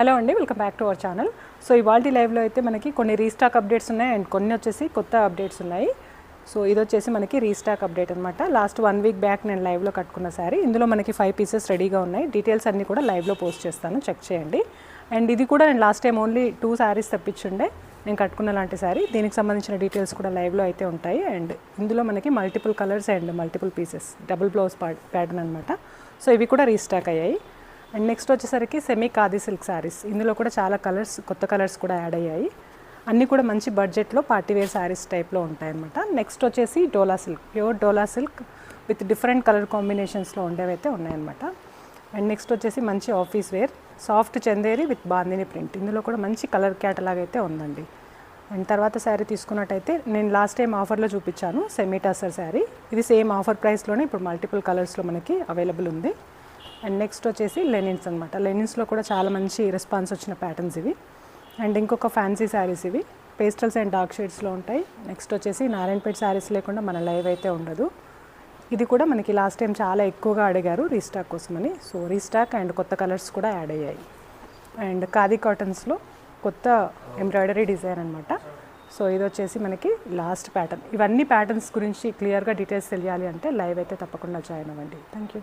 Hello అండి, welcome back to our channel. So ఇవాల్టి లైవ్లో అయితే మనకి కొన్ని రీస్టాక్ అప్డేట్స్ ఉన్నాయి అండ్ కొన్ని వచ్చేసి కొత్త అప్డేట్స్ ఉన్నాయి. సో ఇది వచ్చేసి మనకి రీస్టాక్ అప్డేట్ అనమాట. లాస్ట్ 1 వీక్ బ్యాక్ నేను లైవ్లో కట్టుకున్న శారీ. ఇందులో మనకి 5 పీసెస్ రెడీగా ఉన్నాయి. డీటెయిల్స్ అన్నీ కూడా లైవ్లో పోస్ట్ చేస్తాను, చెక్ చేయండి. అండ్ ఇది కూడా నేను లాస్ట్ టైం ఓన్లీ 2 శారీస్ తెప్పించుండే నేను కట్టుకున్న లాంటి శారీ. దీనికి సంబంధించిన డీటెయిల్స్ కూడా లైవ్లో అయితే ఉంటాయి. అండ్ ఇందులో మనకి multiple colours and multiple pieces, double blouse pattern అనమాట. సో ఇవి కూడా రీస్టాక్ అయ్యాయి. అండ్ నెక్స్ట్ వచ్చేసరికి సెమీ ఖాదీ సిల్క్ శారీస్. ఇందులో కూడా చాలా కలర్స్, కొత్త కలర్స్ కూడా యాడ్ అయ్యాయి. అన్నీ కూడా మంచి బడ్జెట్లో పార్టీవేర్ శారీస్ టైప్లో ఉంటాయన్నమాట. నెక్స్ట్ వచ్చేసి Dola silk, pure Dola silk with different colour కాంబినేషన్స్లో ఉండేవైతే ఉన్నాయన్నమాట. అండ్ నెక్స్ట్ వచ్చేసి మంచి office wear soft Chanderi with bandhani print. ఇందులో కూడా మంచి కలర్ క్యాటలాగ్ అయితే ఉందండి. అండ్ తర్వాత శారీ తీసుకున్నట్టయితే నేను లాస్ట్ టైం ఆఫర్లో చూపించాను సెమీ టసర్ శారీ. ఇది సేమ్ ఆఫర్ ప్రైస్లోనే ఇప్పుడు మల్టిపుల్ కలర్స్లో మనకి అవైలబుల్ ఉంది. అండ్ నెక్స్ట్ వచ్చేసి లెనిన్స్ అనమాట. లెనిన్స్లో కూడా చాలా మంచి రెస్పాన్స్ వచ్చిన ప్యాటర్న్స్ ఇవి. అండ్ ఇంకొక ఫ్యాన్సీ శారీస్ ఇవి, పేస్టల్స్ అండ్ డార్క్ షేడ్స్లో ఉంటాయి. నెక్స్ట్ వచ్చేసి నారాయణపేట శారీస్ లేకుండా మన లైవ్ అయితే ఉండదు. ఇది కూడా మనకి లాస్ట్ టైం చాలా ఎక్కువగా అడిగారు రీస్టాక్ కోసమని. సో రీస్టాక్ అండ్ కొత్త కలర్స్ కూడా యాడ్ అయ్యాయి. అండ్ ఖాదీ కాటన్స్లో కొత్త ఎంబ్రాయిడరీ డిజైన్ అనమాట. సో ఇది వచ్చేసి మనకి లాస్ట్ ప్యాటర్న్. ఇవన్నీ ప్యాటర్న్స్ గురించి క్లియర్గా డీటెయిల్స్ తెలియాలి అంటే లైవ్ అయితే తప్పకుండా జాయిన్ అవ్వండి. Thank you.